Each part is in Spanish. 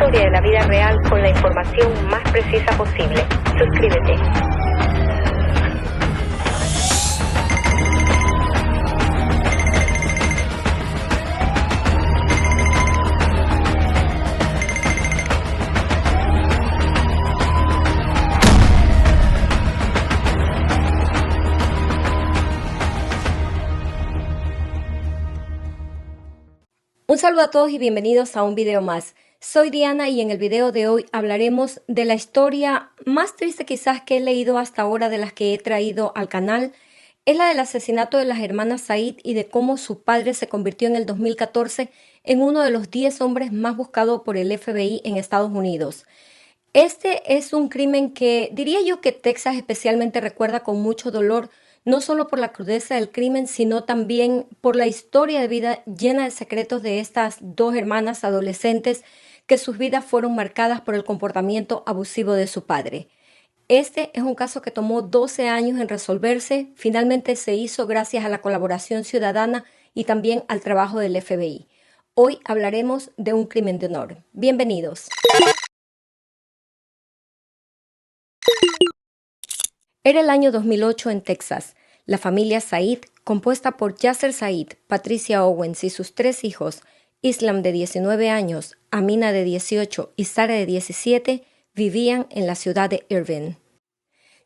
historia de la vida real con la información más precisa posible. Suscríbete. Un saludo a todos y bienvenidos a un video más. Soy Diana y en el video de hoy hablaremos de la historia más triste quizás que he leído hasta ahora de las que he traído al canal. Es la del asesinato de las hermanas Said y de cómo su padre se convirtió en el 2014 en uno de los 10 hombres más buscados por el FBI en Estados Unidos. Este es un crimen que diría yo que Texas especialmente recuerda con mucho dolor, no solo por la crudeza del crimen, sino también por la historia de vida llena de secretos de estas dos hermanas adolescentes que sus vidas fueron marcadas por el comportamiento abusivo de su padre. Este es un caso que tomó 12 años en resolverse, finalmente se hizo gracias a la colaboración ciudadana y también al trabajo del FBI. Hoy hablaremos de un crimen de honor. Bienvenidos. Era el año 2008 en Texas. La familia Said, compuesta por Yasser Said, Patricia Owens y sus 3 hijos, Islam de 19 años, Amina de 18 y Sara de 17, vivían en la ciudad de Irvine.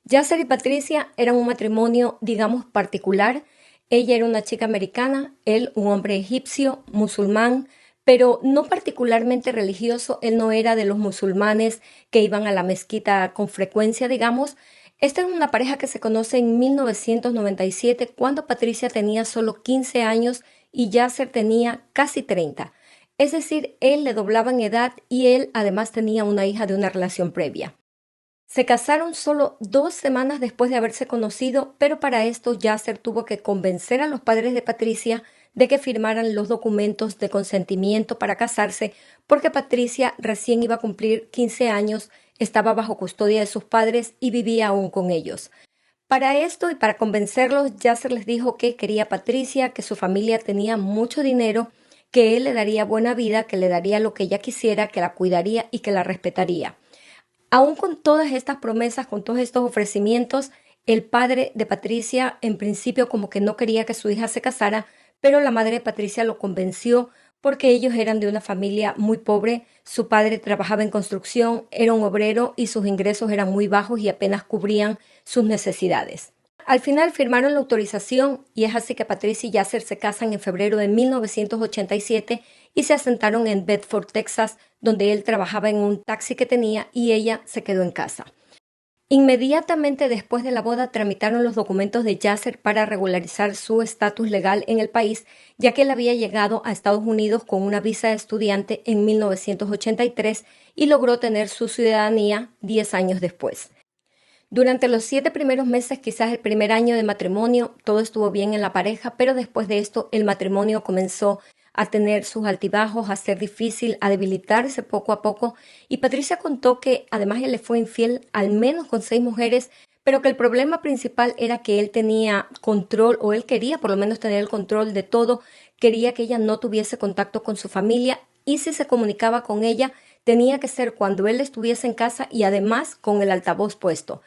Yasser y Patricia eran un matrimonio, digamos, particular. Ella era una chica americana, él un hombre egipcio, musulmán, pero no particularmente religioso. Él no era de los musulmanes que iban a la mezquita con frecuencia, digamos. Esta es una pareja que se conoce en 1997, cuando Patricia tenía solo 15 años y Yasser tenía casi 30. Es decir, él le doblaba en edad y él además tenía una hija de una relación previa. Se casaron solo 2 semanas después de haberse conocido, pero para esto Yasser tuvo que convencer a los padres de Patricia de que firmaran los documentos de consentimiento para casarse, porque Patricia recién iba a cumplir 15 años, estaba bajo custodia de sus padres y vivía aún con ellos. Para esto y para convencerlos, Yasser les dijo que quería a Patricia, que su familia tenía mucho dinero, que él le daría buena vida, que le daría lo que ella quisiera, que la cuidaría y que la respetaría. Aún con todas estas promesas, con todos estos ofrecimientos, el padre de Patricia en principio como que no quería que su hija se casara, pero la madre de Patricia lo convenció porque ellos eran de una familia muy pobre. Su padre trabajaba en construcción, era un obrero y sus ingresos eran muy bajos y apenas cubrían sus necesidades. Al final firmaron la autorización y es así que Patricia y Yasser se casan en febrero de 1987 y se asentaron en Bedford, Texas, donde él trabajaba en un taxi que tenía y ella se quedó en casa. Inmediatamente después de la boda tramitaron los documentos de Yasser para regularizar su estatus legal en el país, ya que él había llegado a Estados Unidos con una visa de estudiante en 1983 y logró tener su ciudadanía 10 años después. Durante los 7 primeros meses, quizás el primer año de matrimonio, todo estuvo bien en la pareja, pero después de esto el matrimonio comenzó a tener sus altibajos, a ser difícil, a debilitarse poco a poco, y Patricia contó que además él le fue infiel al menos con 6 mujeres, pero que el problema principal era que él tenía control, o él quería por lo menos tener el control de todo, quería que ella no tuviese contacto con su familia, y si se comunicaba con ella, tenía que ser cuando él estuviese en casa y además con el altavoz puesto.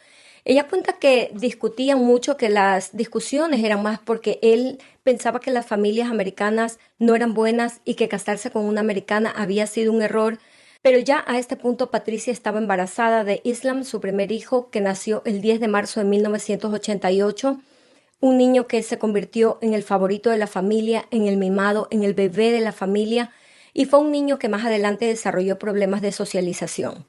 Ella cuenta que discutían mucho, que las discusiones eran más porque él pensaba que las familias americanas no eran buenas y que casarse con una americana había sido un error, pero ya a este punto Patricia estaba embarazada de Islam, su primer hijo, que nació el 10 de marzo de 1988, un niño que se convirtió en el favorito de la familia, en el mimado, en el bebé de la familia, y fue un niño que más adelante desarrolló problemas de socialización.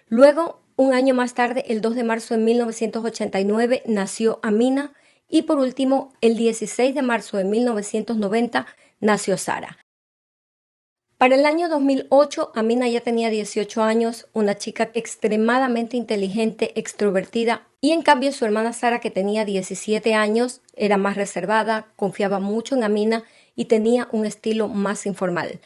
Luego, un año más tarde, el 2 de marzo de 1989, nació Amina y por último, el 16 de marzo de 1990, nació Sara. Para el año 2008, Amina ya tenía 18 años, una chica extremadamente inteligente, extrovertida, y en cambio su hermana Sara, que tenía 17 años, era más reservada, confiaba mucho en Amina y tenía un estilo más informal.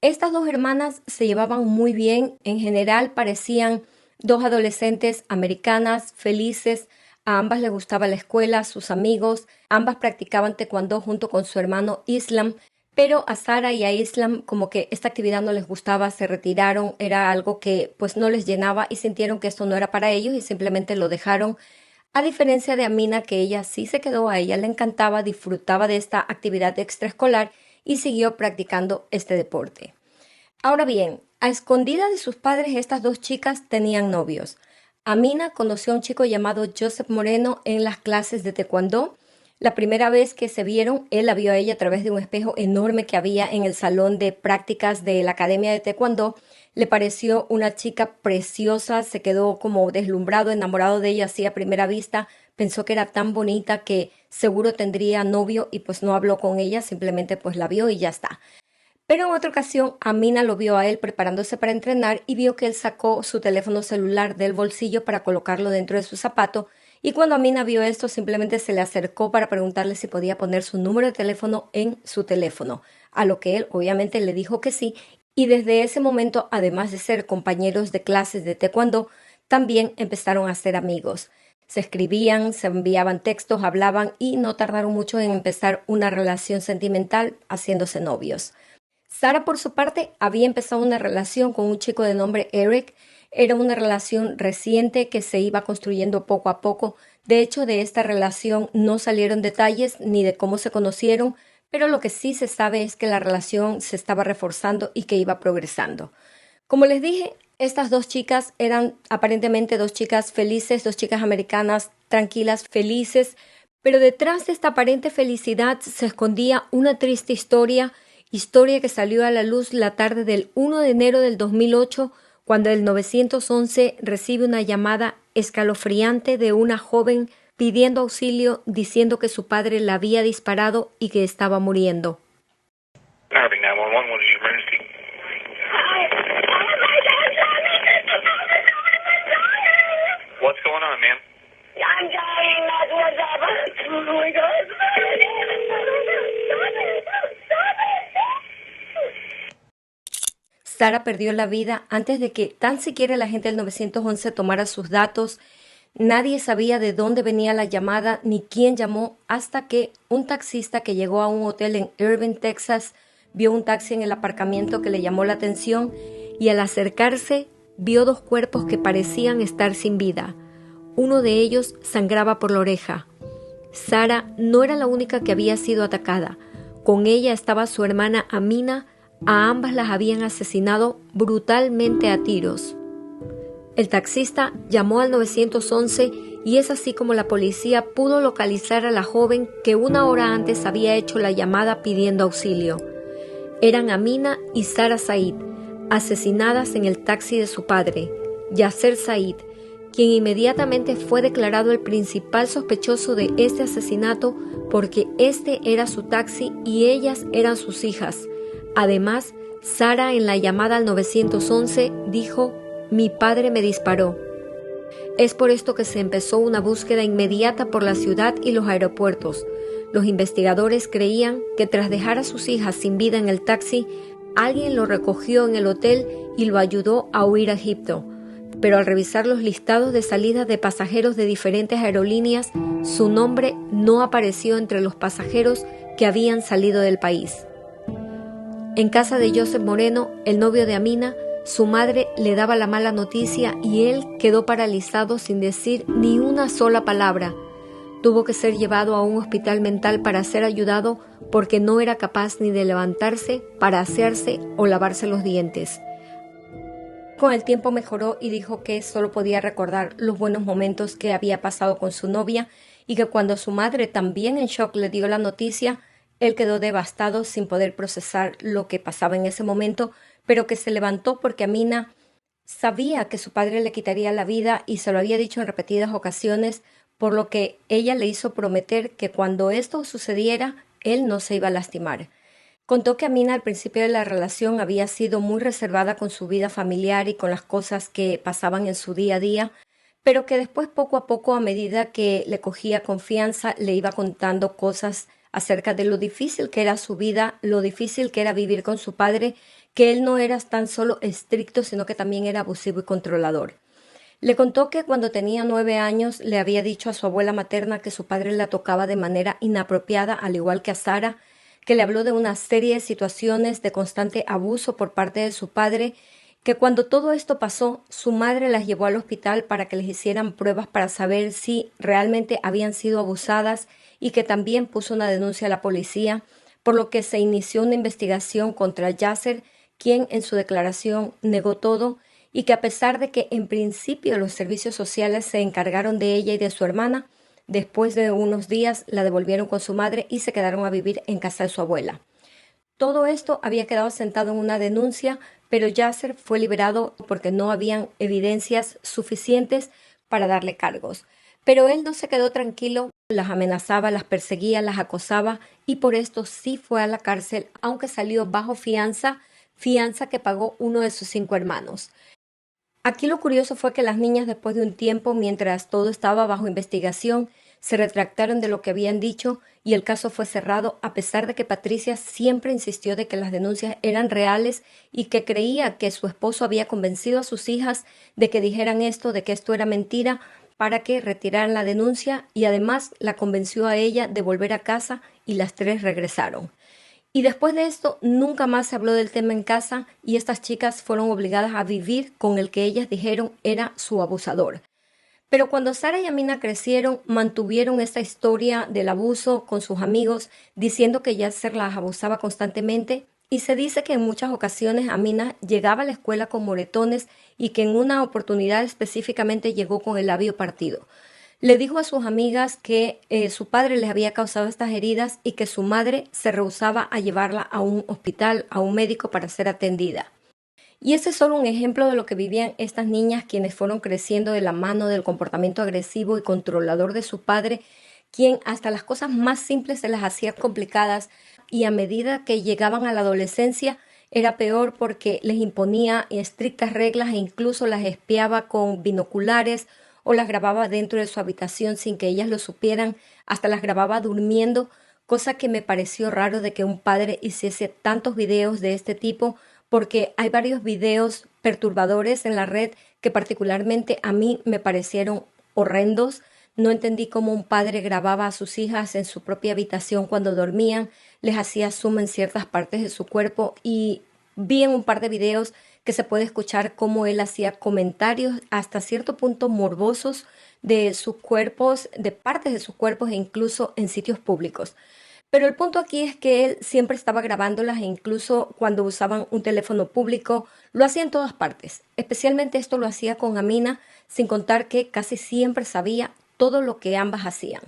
Estas dos hermanas se llevaban muy bien, en general parecían 2 adolescentes americanas, felices. A ambas les gustaba la escuela, sus amigos, ambas practicaban taekwondo junto con su hermano Islam, Pero a Sara y a Islam como que esta actividad no les gustaba, se retiraron, era algo que pues no les llenaba y sintieron que esto no era para ellos y simplemente lo dejaron. A diferencia de Amina, que ella sí se quedó, a ella le encantaba, disfrutaba de esta actividad extraescolar y siguió practicando este deporte. Ahora bien, a escondidas de sus padres, estas dos chicas tenían novios. Amina conoció a un chico llamado Joseph Moreno en las clases de taekwondo. La primera vez que se vieron, él la vio a ella a través de un espejo enorme que había en el salón de prácticas de la Academia de Taekwondo. Le pareció una chica preciosa, se quedó como deslumbrado, enamorado de ella así a primera vista. Pensó que era tan bonita que seguro tendría novio y pues no habló con ella, simplemente pues la vio y ya está. Pero en otra ocasión, Amina lo vio a él preparándose para entrenar y vio que él sacó su teléfono celular del bolsillo para colocarlo dentro de su zapato. Y cuando Amina vio esto, simplemente se le acercó para preguntarle si podía poner su número de teléfono en su teléfono, a lo que él obviamente le dijo que sí. Y desde ese momento, además de ser compañeros de clases de taekwondo, también empezaron a ser amigos. Se escribían, se enviaban textos, hablaban y no tardaron mucho en empezar una relación sentimental haciéndose novios. Sara, por su parte, había empezado una relación con un chico de nombre Eric. Era una relación reciente que se iba construyendo poco a poco. De hecho, de esta relación no salieron detalles ni de cómo se conocieron, pero lo que sí se sabe es que la relación se estaba reforzando y que iba progresando. Como les dije, estas dos chicas eran aparentemente dos chicas felices, dos chicas americanas tranquilas, felices, pero detrás de esta aparente felicidad se escondía una triste historia que salió a la luz la tarde del 1 de enero del 2008, cuando el 911 recibe una llamada escalofriante de una joven pidiendo auxilio, diciendo que su padre la había disparado y que estaba muriendo. Harvey 911, what is your emergency? What's going on, ma'am? I'm dying, that's what's happened. Oh my God. Sara perdió la vida antes de que tan siquiera la gente del 911 tomara sus datos. Nadie sabía de dónde venía la llamada ni quién llamó hasta que un taxista que llegó a un hotel en Irving, Texas, vio un taxi en el aparcamiento que le llamó la atención y al acercarse vio dos cuerpos que parecían estar sin vida. Uno de ellos sangraba por la oreja. Sara no era la única que había sido atacada. Con ella estaba su hermana Amina. A ambas las habían asesinado brutalmente a tiros. El taxista llamó al 911 y es así como la policía pudo localizar a la joven que una hora antes había hecho la llamada pidiendo auxilio. Eran Amina y Sara Said, asesinadas en el taxi de su padre, Yasser Said, quien inmediatamente fue declarado el principal sospechoso de este asesinato porque este era su taxi y ellas eran sus hijas. Además, Sara en la llamada al 911 dijo: «Mi padre me disparó». Es por esto que se empezó una búsqueda inmediata por la ciudad y los aeropuertos. Los investigadores creían que tras dejar a sus hijas sin vida en el taxi, alguien lo recogió en el hotel y lo ayudó a huir a Egipto. Pero al revisar los listados de salida de pasajeros de diferentes aerolíneas, su nombre no apareció entre los pasajeros que habían salido del país. En casa de Joseph Moreno, el novio de Amina, su madre le daba la mala noticia y él quedó paralizado sin decir ni una sola palabra. Tuvo que ser llevado a un hospital mental para ser ayudado porque no era capaz ni de levantarse para asearse o lavarse los dientes. Con el tiempo mejoró y dijo que solo podía recordar los buenos momentos que había pasado con su novia y que cuando su madre, también en shock, le dio la noticia, él quedó devastado sin poder procesar lo que pasaba en ese momento, pero que se levantó porque Amina sabía que su padre le quitaría la vida y se lo había dicho en repetidas ocasiones, por lo que ella le hizo prometer que cuando esto sucediera, él no se iba a lastimar. Contó que Amina al principio de la relación había sido muy reservada con su vida familiar y con las cosas que pasaban en su día a día, pero que después poco a poco, a medida que le cogía confianza, le iba contando cosas acerca de lo difícil que era su vida, lo difícil que era vivir con su padre, que él no era tan solo estricto, sino que también era abusivo y controlador. Le contó que cuando tenía 9 años le había dicho a su abuela materna que su padre la tocaba de manera inapropiada, al igual que a Sara, que le habló de una serie de situaciones de constante abuso por parte de su padre, que cuando todo esto pasó, su madre las llevó al hospital para que les hicieran pruebas para saber si realmente habían sido abusadas y que también puso una denuncia a la policía, por lo que se inició una investigación contra Yasser, quien en su declaración negó todo y que a pesar de que en principio los servicios sociales se encargaron de ella y de su hermana, después de unos días la devolvieron con su madre y se quedaron a vivir en casa de su abuela. Todo esto había quedado sentado en una denuncia, pero Yasser fue liberado porque no habían evidencias suficientes para darle cargos. Pero él no se quedó tranquilo, las amenazaba, las perseguía, las acosaba y por esto sí fue a la cárcel, aunque salió bajo fianza que pagó uno de sus 5 hermanos. Aquí lo curioso fue que las niñas, después de un tiempo, mientras todo estaba bajo investigación, se retractaron de lo que habían dicho y el caso fue cerrado, a pesar de que Patricia siempre insistió de que las denuncias eran reales y que creía que su esposo había convencido a sus hijas de que dijeran esto, de que esto era mentira, para que retiraran la denuncia, y además la convenció a ella de volver a casa y las 3 regresaron. Y después de esto nunca más se habló del tema en casa y estas chicas fueron obligadas a vivir con el que ellas dijeron era su abusador. Pero cuando Sara y Amina crecieron, mantuvieron esta historia del abuso con sus amigos, diciendo que Yasser las abusaba constantemente, y se dice que en muchas ocasiones Amina llegaba a la escuela con moretones y que en una oportunidad específicamente llegó con el labio partido. Le dijo a sus amigas que su padre les había causado estas heridas y que su madre se rehusaba a llevarla a un hospital, a un médico para ser atendida. Y ese es solo un ejemplo de lo que vivían estas niñas, quienes fueron creciendo de la mano del comportamiento agresivo y controlador de su padre, quien hasta las cosas más simples se las hacía complicadas, y a medida que llegaban a la adolescencia era peor porque les imponía estrictas reglas e incluso las espiaba con binoculares o las grababa dentro de su habitación sin que ellas lo supieran, hasta las grababa durmiendo, cosa que me pareció raro de que un padre hiciese tantos videos de este tipo, porque hay varios videos perturbadores en la red que particularmente a mí me parecieron horrendos. No entendí cómo un padre grababa a sus hijas en su propia habitación cuando dormían, les hacía zoom en ciertas partes de su cuerpo, y vi en un par de videos que se puede escuchar cómo él hacía comentarios hasta cierto punto morbosos de sus cuerpos, de partes de sus cuerpos e incluso en sitios públicos. Pero el punto aquí es que él siempre estaba grabándolas e incluso cuando usaban un teléfono público lo hacía en todas partes. Especialmente esto lo hacía con Amina, sin contar que casi siempre sabía todo lo que ambas hacían.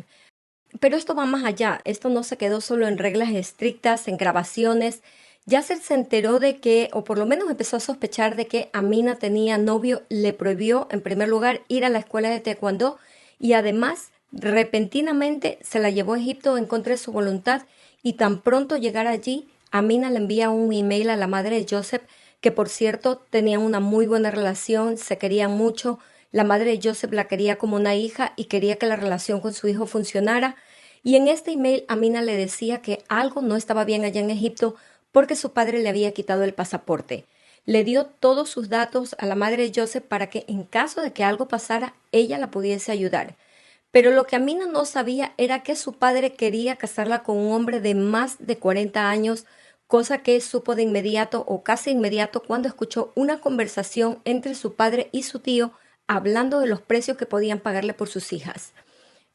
Pero esto va más allá, esto no se quedó solo en reglas estrictas, en grabaciones. Yasser se enteró de que, o por lo menos empezó a sospechar de que Amina tenía novio, le prohibió en primer lugar ir a la escuela de taekwondo y además repentinamente se la llevó a Egipto en contra de su voluntad, y tan pronto llegara allí, Amina le envía un email a la madre de Joseph, que por cierto tenían una muy buena relación, se querían mucho. La madre de Joseph la quería como una hija y quería que la relación con su hijo funcionara, y en este email Amina le decía que algo no estaba bien allá en Egipto porque su padre le había quitado el pasaporte. Le dio todos sus datos a la madre de Joseph para que en caso de que algo pasara, ella la pudiese ayudar. Pero lo que Amina no sabía era que su padre quería casarla con un hombre de más de 40 años, cosa que supo de inmediato o casi inmediato cuando escuchó una conversación entre su padre y su tío hablando de los precios que podían pagarle por sus hijas.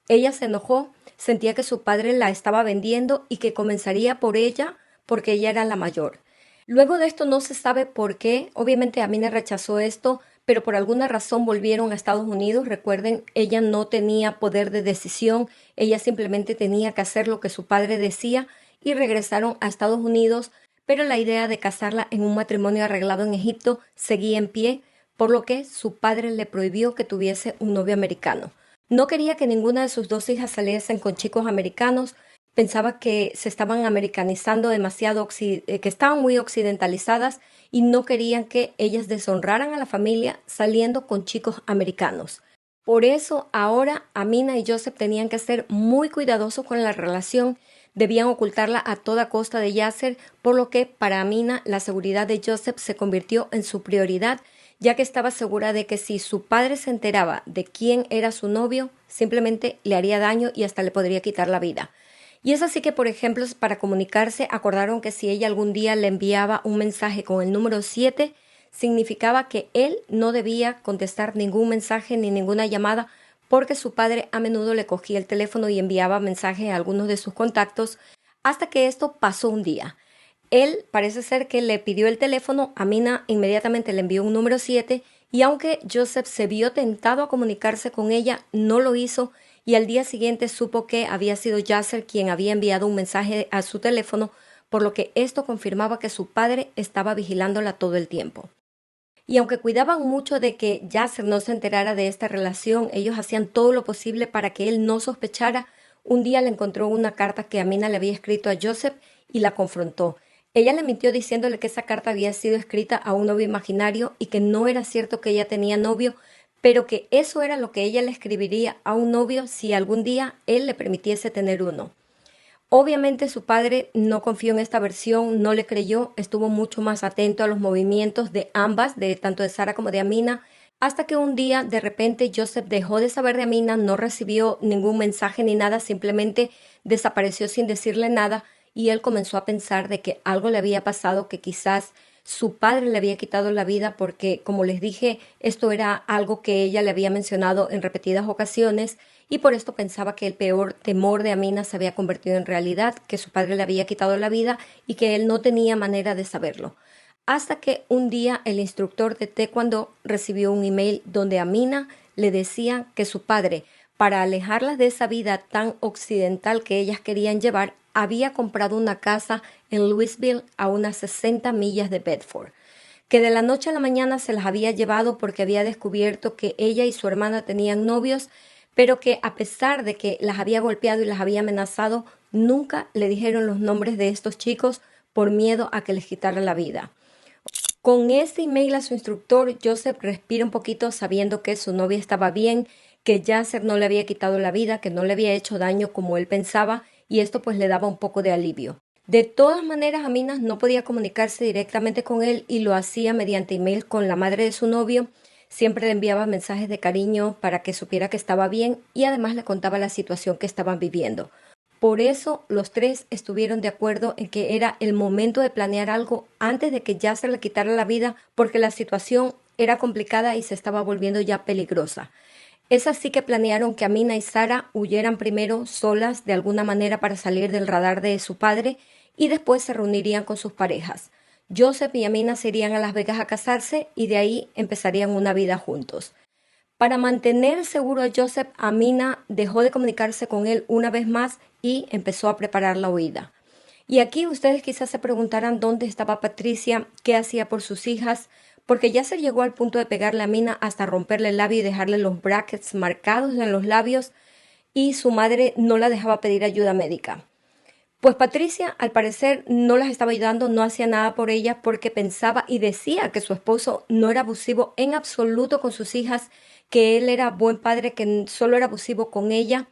Ella se enojó, sentía que su padre la estaba vendiendo y que comenzaría por ella porque ella era la mayor. Luego de esto no se sabe por qué, obviamente Amina rechazó esto, pero por alguna razón volvieron a Estados Unidos. Recuerden, ella no tenía poder de decisión, ella simplemente tenía que hacer lo que su padre decía, y regresaron a Estados Unidos, pero la idea de casarla en un matrimonio arreglado en Egipto seguía en pie, por lo que su padre le prohibió que tuviese un novio americano. No quería que ninguna de sus 2 hijas saliesen con chicos americanos, pensaba que se estaban americanizando demasiado, que estaban muy occidentalizadas y no querían que ellas deshonraran a la familia saliendo con chicos americanos. Por eso ahora Amina y Joseph tenían que ser muy cuidadosos con la relación, debían ocultarla a toda costa de Yasser, por lo que para Amina la seguridad de Joseph se convirtió en su prioridad, ya que estaba segura de que si su padre se enteraba de quién era su novio, simplemente le haría daño y hasta le podría quitar la vida. Y es así que, por ejemplo, para comunicarse, acordaron que si ella algún día le enviaba un mensaje con el número 7, significaba que él no debía contestar ningún mensaje ni ninguna llamada, porque su padre a menudo le cogía el teléfono y enviaba mensajes a algunos de sus contactos, hasta que esto pasó un día. Él parece ser que le pidió el teléfono, Amina inmediatamente le envió un número 7 y aunque Joseph se vio tentado a comunicarse con ella, no lo hizo y al día siguiente supo que había sido Yasser quien había enviado un mensaje a su teléfono, por lo que esto confirmaba que su padre estaba vigilándola todo el tiempo. Y aunque cuidaban mucho de que Yasser no se enterara de esta relación, ellos hacían todo lo posible para que él no sospechara. Un día le encontró una carta que Amina le había escrito a Joseph y la confrontó. Ella le mintió diciéndole que esa carta había sido escrita a un novio imaginario y que no era cierto que ella tenía novio, pero que eso era lo que ella le escribiría a un novio si algún día él le permitiese tener uno. Obviamente su padre no confió en esta versión, no le creyó, estuvo mucho más atento a los movimientos de ambas, de tanto de Sara como de Amina, hasta que un día de repente Joseph dejó de saber de Amina, no recibió ningún mensaje ni nada, simplemente desapareció sin decirle nada y él comenzó a pensar de que algo le había pasado, que quizás su padre le había quitado la vida porque, como les dije, esto era algo que ella le había mencionado en repetidas ocasiones y por esto pensaba que el peor temor de Amina se había convertido en realidad, que su padre le había quitado la vida y que él no tenía manera de saberlo. Hasta que un día el instructor de taekwondo recibió un email donde Amina le decía que su padre, para alejarlas de esa vida tan occidental que ellas querían llevar, había comprado una casa en Louisville a unas 60 millas de Bedford, que de la noche a la mañana se las había llevado porque había descubierto que ella y su hermana tenían novios, pero que a pesar de que las había golpeado y las había amenazado, nunca le dijeron los nombres de estos chicos por miedo a que les quitaran la vida. Con este email a su instructor, Joseph respira un poquito sabiendo que su novia estaba bien, que Yasser no le había quitado la vida, que no le había hecho daño como él pensaba, y esto pues le daba un poco de alivio. De todas maneras, Amina no podía comunicarse directamente con él y lo hacía mediante email con la madre de su novio. Siempre le enviaba mensajes de cariño para que supiera que estaba bien y además le contaba la situación que estaban viviendo. Por eso los tres estuvieron de acuerdo en que era el momento de planear algo antes de que Yasser le quitara la vida, porque la situación era complicada y se estaba volviendo ya peligrosa. Es así que planearon que Amina y Sara huyeran primero solas de alguna manera para salir del radar de su padre y después se reunirían con sus parejas. Joseph y Amina se irían a Las Vegas a casarse y de ahí empezarían una vida juntos. Para mantener seguro a Joseph, Amina dejó de comunicarse con él una vez más y empezó a preparar la huida. Y aquí ustedes quizás se preguntarán dónde estaba Patricia, qué hacía por sus hijas, porque ya se llegó al punto de pegarle a Amina hasta romperle el labio y dejarle los brackets marcados en los labios, y su madre no la dejaba pedir ayuda médica. Pues Patricia, al parecer, no las estaba ayudando, no hacía nada por ellas porque pensaba y decía que su esposo no era abusivo en absoluto con sus hijas, que él era buen padre, que solo era abusivo con ella.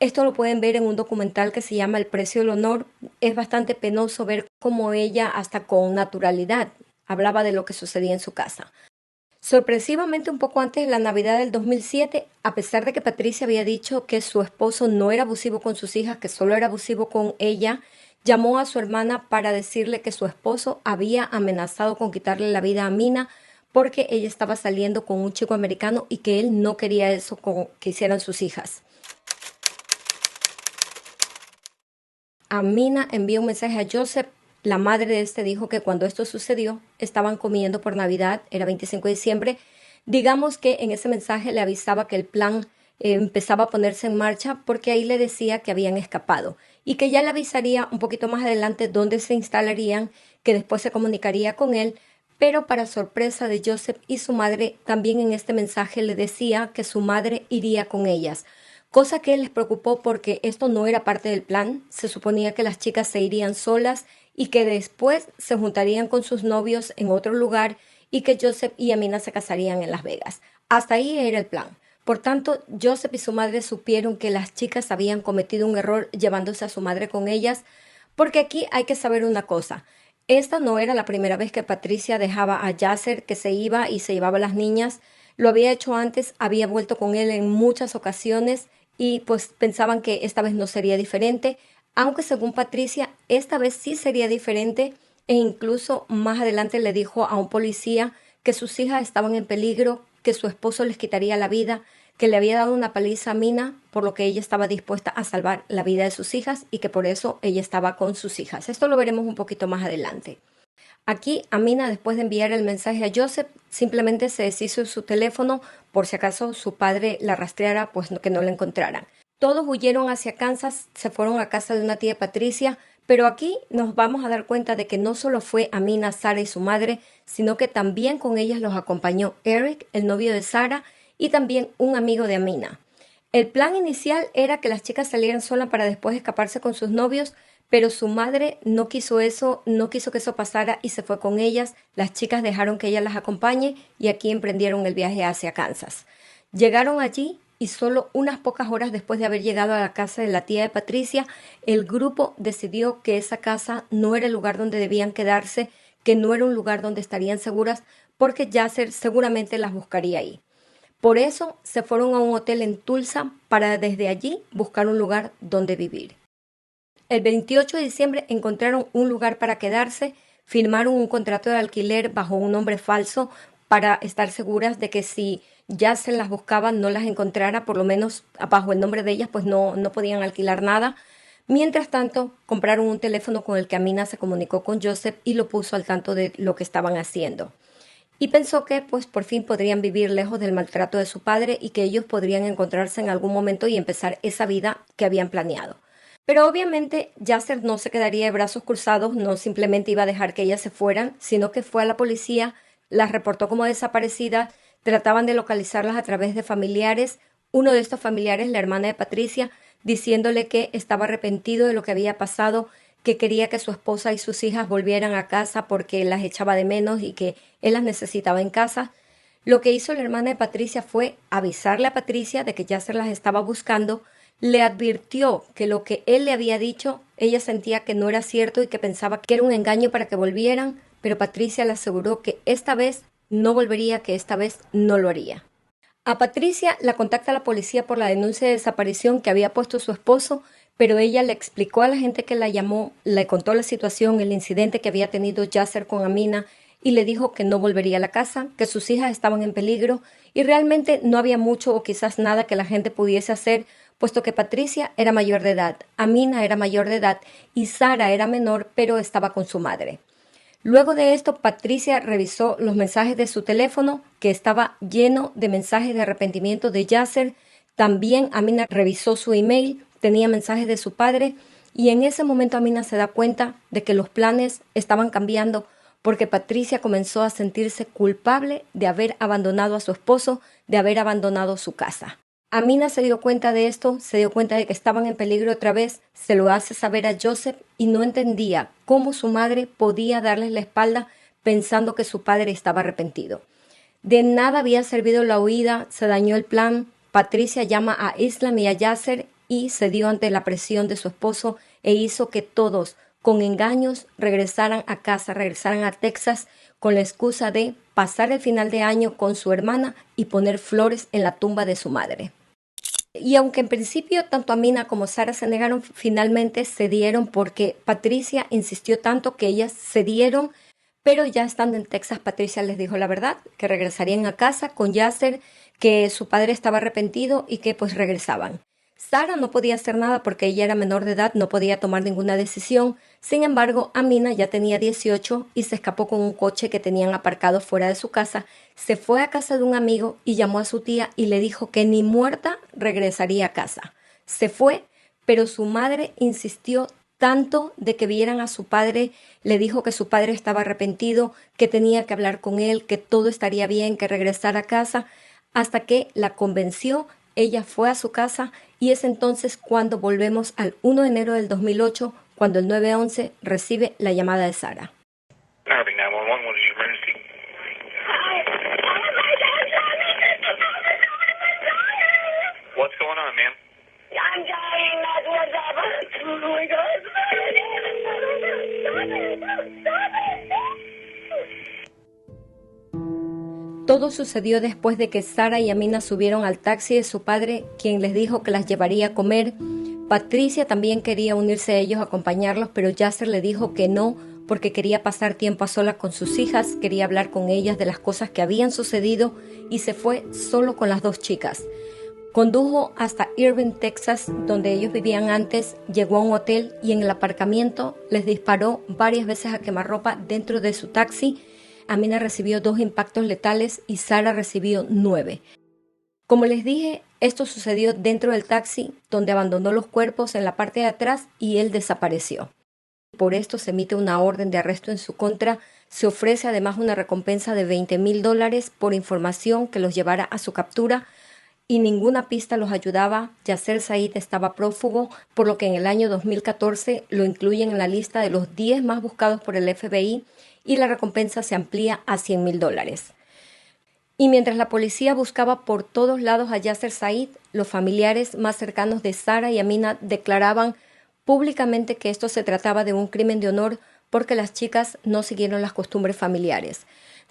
Esto lo pueden ver en un documental que se llama El precio del honor. Es bastante penoso ver cómo ella, hasta con naturalidad, hablaba de lo que sucedía en su casa. Sorpresivamente, un poco antes de la Navidad del 2007, a pesar de que Patricia había dicho que su esposo no era abusivo con sus hijas, que solo era abusivo con ella, llamó a su hermana para decirle que su esposo había amenazado con quitarle la vida a Amina porque ella estaba saliendo con un chico americano y que él no quería eso que hicieran sus hijas. Amina envió un mensaje a Joseph. La madre de este dijo que cuando esto sucedió, estaban comiendo por Navidad, era 25 de diciembre. Digamos que en ese mensaje le avisaba que el plan empezaba a ponerse en marcha porque ahí le decía que habían escapado y que ya le avisaría un poquito más adelante dónde se instalarían, que después se comunicaría con él, pero para sorpresa de Joseph y su madre, también en este mensaje le decía que su madre iría con ellas, cosa que les preocupó porque esto no era parte del plan. Se suponía que las chicas se irían solas y que después se juntarían con sus novios en otro lugar y que Joseph y Amina se casarían en Las Vegas. Hasta ahí era el plan. Por tanto, Joseph y su madre supieron que las chicas habían cometido un error llevándose a su madre con ellas, porque aquí hay que saber una cosa. Esta no era la primera vez que Patricia dejaba a Yasser, que se iba y se llevaba a las niñas. Lo había hecho antes, había vuelto con él en muchas ocasiones y pues pensaban que esta vez no sería diferente. aunque según Patricia, esta vez sí sería diferente e incluso más adelante le dijo a un policía que sus hijas estaban en peligro, que su esposo les quitaría la vida, que le había dado una paliza a Mina, por lo que ella estaba dispuesta a salvar la vida de sus hijas y que por eso ella estaba con sus hijas. Esto lo veremos un poquito más adelante. Aquí, Amina, después de enviar el mensaje a Joseph, simplemente se deshizo de su teléfono por si acaso su padre la rastreara, pues que no la encontraran. Todos huyeron hacia Kansas, se fueron a casa de una tía Patricia, pero aquí nos vamos a dar cuenta de que no solo fue Amina, Sara y su madre, sino que también con ellas los acompañó Eric, el novio de Sara, y también un amigo de Amina. El plan inicial era que las chicas salieran solas para después escaparse con sus novios, pero su madre no quiso eso, no quiso que eso pasara y se fue con ellas. Las chicas dejaron que ella las acompañe y aquí emprendieron el viaje hacia Kansas. Llegaron allí y solo unas pocas horas después de haber llegado a la casa de la tía de Patricia, el grupo decidió que esa casa no era el lugar donde debían quedarse, que no era un lugar donde estarían seguras, porque Yasser seguramente las buscaría ahí. Por eso se fueron a un hotel en Tulsa para desde allí buscar un lugar donde vivir. El 28 de diciembre encontraron un lugar para quedarse, firmaron un contrato de alquiler bajo un nombre falso para estar seguras de que si Yasser las buscaba no las encontrara, por lo menos bajo el nombre de ellas, pues no podían alquilar nada. Mientras tanto, compraron un teléfono con el que Amina se comunicó con Joseph y lo puso al tanto de lo que estaban haciendo. Y pensó que pues por fin podrían vivir lejos del maltrato de su padre y que ellos podrían encontrarse en algún momento y empezar esa vida que habían planeado. Pero obviamente Yasser no se quedaría de brazos cruzados, no simplemente iba a dejar que ellas se fueran, sino que fue a la policía, las reportó como desaparecidas, trataban de localizarlas a través de familiares. Uno de estos familiares, la hermana de Patricia, diciéndole que estaba arrepentido de lo que había pasado, que quería que su esposa y sus hijas volvieran a casa porque las echaba de menos y que él las necesitaba en casa. Lo que hizo la hermana de Patricia fue avisarle a Patricia de que Yasser las estaba buscando. Le advirtió que lo que él le había dicho, ella sentía que no era cierto y que pensaba que era un engaño para que volvieran, pero Patricia le aseguró que esta vez no volvería, que esta vez no lo haría. A Patricia la contacta la policía por la denuncia de desaparición que había puesto su esposo, pero ella le explicó a la gente que la llamó, le contó la situación, el incidente que había tenido Yasser con Amina y le dijo que no volvería a la casa, que sus hijas estaban en peligro y realmente no había mucho o quizás nada que la gente pudiese hacer, puesto que Patricia era mayor de edad, Amina era mayor de edad y Sara era menor, pero estaba con su madre. Luego de esto, Patricia revisó los mensajes de su teléfono, que estaba lleno de mensajes de arrepentimiento de Yasser. También Amina revisó su email, tenía mensajes de su padre, y en ese momento Amina se da cuenta de que los planes estaban cambiando porque Patricia comenzó a sentirse culpable de haber abandonado a su esposo, de haber abandonado su casa. Amina se dio cuenta de esto, se dio cuenta de que estaban en peligro otra vez, se lo hace saber a Joseph y no entendía cómo su madre podía darles la espalda pensando que su padre estaba arrepentido. De nada había servido la huida, se dañó el plan. Patricia llama a Islam y a Yasser y cedió ante la presión de su esposo e hizo que todos, con engaños, regresaran a casa, regresaran a Texas con la excusa de pasar el final de año con su hermana y poner flores en la tumba de su madre. Y aunque en principio tanto Amina como Sara se negaron, finalmente cedieron porque Patricia insistió tanto que ellas cedieron, pero ya estando en Texas, Patricia les dijo la verdad, que regresarían a casa con Yasser, que su padre estaba arrepentido y que pues regresaban. Sara no podía hacer nada porque ella era menor de edad, no podía tomar ninguna decisión. Sin embargo, Amina ya tenía 18 y se escapó con un coche que tenían aparcado fuera de su casa. Se fue a casa de un amigo y llamó a su tía y le dijo que ni muerta regresaría a casa. Se fue, pero su madre insistió tanto de que vieran a su padre, le dijo que su padre estaba arrepentido, que tenía que hablar con él, que todo estaría bien, que regresara a casa, hasta que la convenció. Ella fue a su casa y es entonces cuando volvemos al 1 de enero del 2008, cuando el 911 recibe la llamada de Sara. Irving 911, what is your emergency? What's going on, ma'am? I'm dying. That's what's happened. Oh my God. Todo sucedió después de que Sara y Amina subieron al taxi de su padre, quien les dijo que las llevaría a comer, Patricia también quería unirse a ellos, acompañarlos, pero Yasser le dijo que no, porque quería pasar tiempo a solas con sus hijas, quería hablar con ellas de las cosas que habían sucedido y se fue solo con las dos chicas. Condujo hasta Irving, Texas, donde ellos vivían antes, llegó a un hotel y en el aparcamiento les disparó varias veces a quemarropa dentro de su taxi. Amina recibió 2 impactos letales y Sara recibió 9. Como les dije, esto sucedió dentro del taxi, donde abandonó los cuerpos en la parte de atrás y él desapareció. Por esto se emite una orden de arresto en su contra. Se ofrece además una recompensa de $20,000 por información que los llevara a su captura y ninguna pista los ayudaba. Yasser Said estaba prófugo, por lo que en el año 2014 lo incluyen en la lista de los 10 más buscados por el FBI y la recompensa se amplía a $100,000. Y mientras la policía buscaba por todos lados a Yasser Said, los familiares más cercanos de Sara y Amina declaraban públicamente que esto se trataba de un crimen de honor porque las chicas no siguieron las costumbres familiares.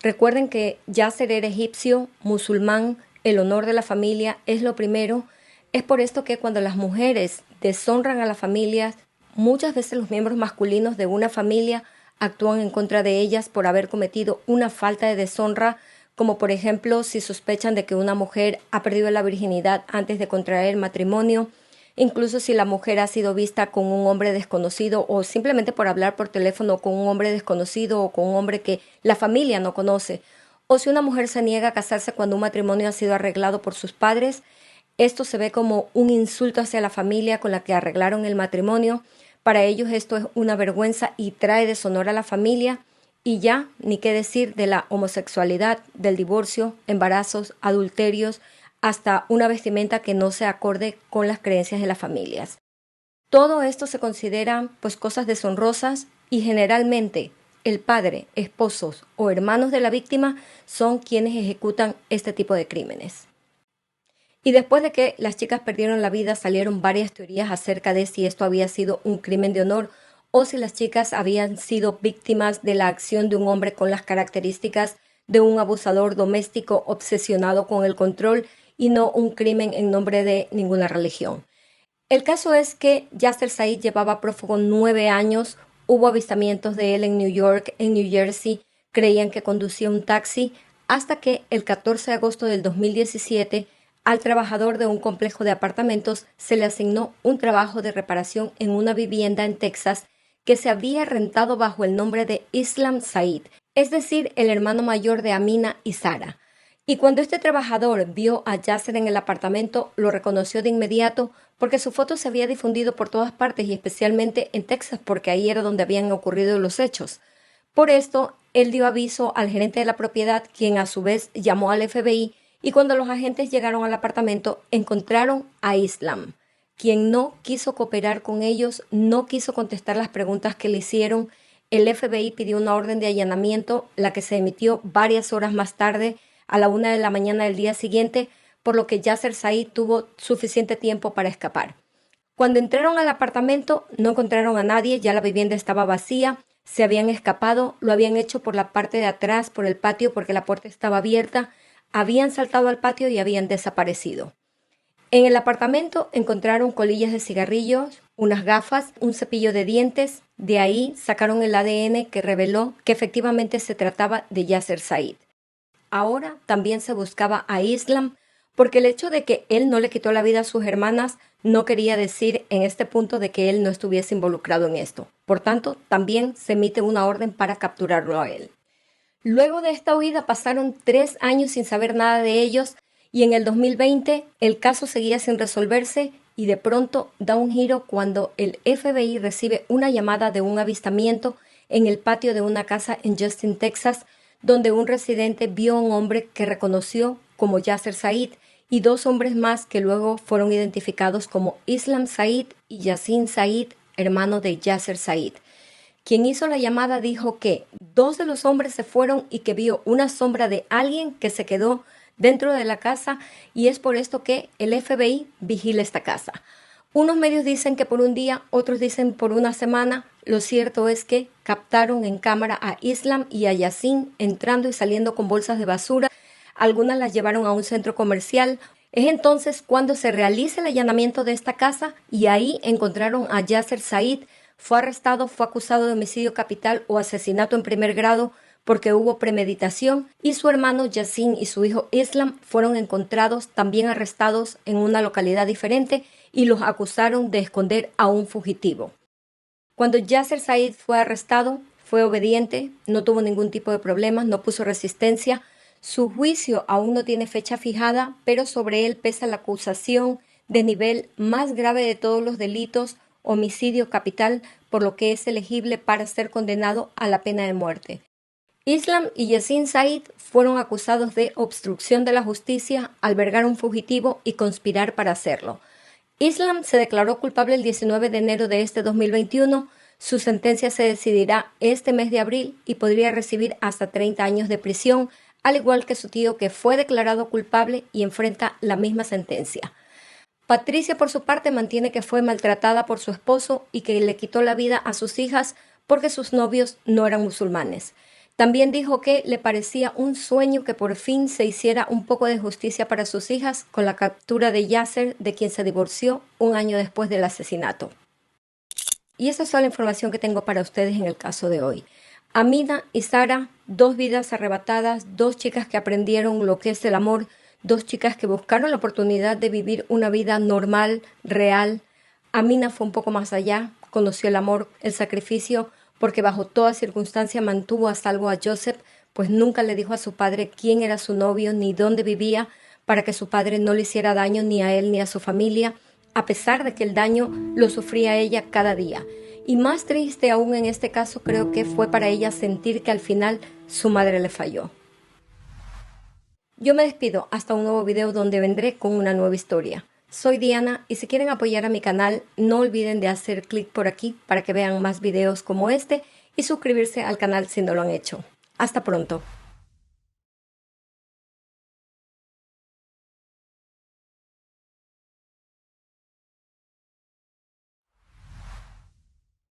Recuerden que Yasser era egipcio, musulmán, el honor de la familia es lo primero. Es por esto que cuando las mujeres deshonran a la familia, muchas veces los miembros masculinos de una familia actúan en contra de ellas por haber cometido una falta de deshonra, como por ejemplo si sospechan de que una mujer ha perdido la virginidad antes de contraer matrimonio, incluso si la mujer ha sido vista con un hombre desconocido o simplemente por hablar por teléfono con un hombre desconocido o con un hombre que la familia no conoce, o si una mujer se niega a casarse cuando un matrimonio ha sido arreglado por sus padres. Esto se ve como un insulto hacia la familia con la que arreglaron el matrimonio. Para ellos esto es una vergüenza y trae deshonor a la familia. Y ya, ni qué decir de la homosexualidad, del divorcio, embarazos, adulterios, hasta una vestimenta que no se acorde con las creencias de las familias. Todo esto se considera pues cosas deshonrosas y generalmente el padre, esposos o hermanos de la víctima son quienes ejecutan este tipo de crímenes. Y después de que las chicas perdieron la vida, salieron varias teorías acerca de si esto había sido un crimen de honor o si las chicas habían sido víctimas de la acción de un hombre con las características de un abusador doméstico obsesionado con el control y no un crimen en nombre de ninguna religión. El caso es que Yasser Said llevaba prófugo 9 años, hubo avistamientos de él en New York, en New Jersey, creían que conducía un taxi, hasta que el 14 de agosto del 2017 al trabajador de un complejo de apartamentos se le asignó un trabajo de reparación en una vivienda en Texas que se había rentado bajo el nombre de Islam Said, es decir, el hermano mayor de Amina y Sara. Y cuando este trabajador vio a Yasser en el apartamento, lo reconoció de inmediato porque su foto se había difundido por todas partes y especialmente en Texas porque ahí era donde habían ocurrido los hechos. Por esto, él dio aviso al gerente de la propiedad, quien a su vez llamó al FBI, y cuando los agentes llegaron al apartamento encontraron a Islam, quien no quiso cooperar con ellos, no quiso contestar las preguntas que le hicieron. El FBI pidió una orden de allanamiento, la que se emitió varias horas más tarde, a la 1 de la mañana del día siguiente, por lo que Yasser Said tuvo suficiente tiempo para escapar. Cuando entraron al apartamento no encontraron a nadie, ya la vivienda estaba vacía, se habían escapado, lo habían hecho por la parte de atrás, por el patio porque la puerta estaba abierta, habían saltado al patio y habían desaparecido. En el apartamento encontraron colillas de cigarrillos, unas gafas, un cepillo de dientes. De ahí sacaron el ADN que reveló que efectivamente se trataba de Yasser Said. Ahora también se buscaba a Islam porque el hecho de que él no le quitó la vida a sus hermanas no quería decir en este punto de que él no estuviese involucrado en esto. Por tanto, también se emite una orden para capturarlo a él. Luego de esta huida pasaron 3 años sin saber nada de ellos y en el 2020 el caso seguía sin resolverse y de pronto da un giro cuando el FBI recibe una llamada de un avistamiento en el patio de una casa en Justin, Texas, donde un residente vio a un hombre que reconoció como Yasser Said y 2 hombres más que luego fueron identificados como Islam Said y Yassin Said, hermano de Yasser Said. Quien hizo la llamada dijo que 2 de los hombres se fueron y que vio una sombra de alguien que se quedó dentro de la casa y es por esto que el FBI vigila esta casa. Unos medios dicen que por un día, otros dicen por una semana. Lo cierto es que captaron en cámara a Islam y a Yassin entrando y saliendo con bolsas de basura. Algunas las llevaron a un centro comercial. Es entonces cuando se realiza el allanamiento de esta casa y ahí encontraron a Yasser Said. Fue arrestado, fue acusado de homicidio capital o asesinato en primer grado porque hubo premeditación, y su hermano Yassin y su hijo Islam fueron encontrados también arrestados en una localidad diferente y los acusaron de esconder a un fugitivo. Cuando Yasser Said fue arrestado, fue obediente, no tuvo ningún tipo de problemas, no puso resistencia. Su juicio aún no tiene fecha fijada, pero sobre él pesa la acusación de nivel más grave de todos los delitos, homicidio capital, por lo que es elegible para ser condenado a la pena de muerte. Islam y Yassin Said fueron acusados de obstrucción de la justicia, albergar un fugitivo y conspirar para hacerlo. Islam se declaró culpable el 19 de enero de este 2021. Su sentencia se decidirá este mes de abril y podría recibir hasta 30 años de prisión, al igual que su tío, que fue declarado culpable y enfrenta la misma sentencia. Patricia, por su parte, mantiene que fue maltratada por su esposo y que le quitó la vida a sus hijas porque sus novios no eran musulmanes. También dijo que le parecía un sueño que por fin se hiciera un poco de justicia para sus hijas con la captura de Yasser, de quien se divorció un año después del asesinato. Y esa es toda la información que tengo para ustedes en el caso de hoy. Amina y Sara, 2 vidas arrebatadas, 2 chicas que aprendieron lo que es el amor, 2 chicas que buscaron la oportunidad de vivir una vida normal, real. Amina fue un poco más allá, conoció el amor, el sacrificio, porque bajo toda circunstancia mantuvo a salvo a Joseph, pues nunca le dijo a su padre quién era su novio ni dónde vivía, para que su padre no le hiciera daño ni a él ni a su familia, a pesar de que el daño lo sufría ella cada día. Y más triste aún en este caso creo que fue para ella sentir que al final su madre le falló. Yo me despido hasta un nuevo video donde vendré con una nueva historia. Soy Diana y si quieren apoyar a mi canal, no olviden de hacer clic por aquí para que vean más videos como este y suscribirse al canal si no lo han hecho. Hasta pronto.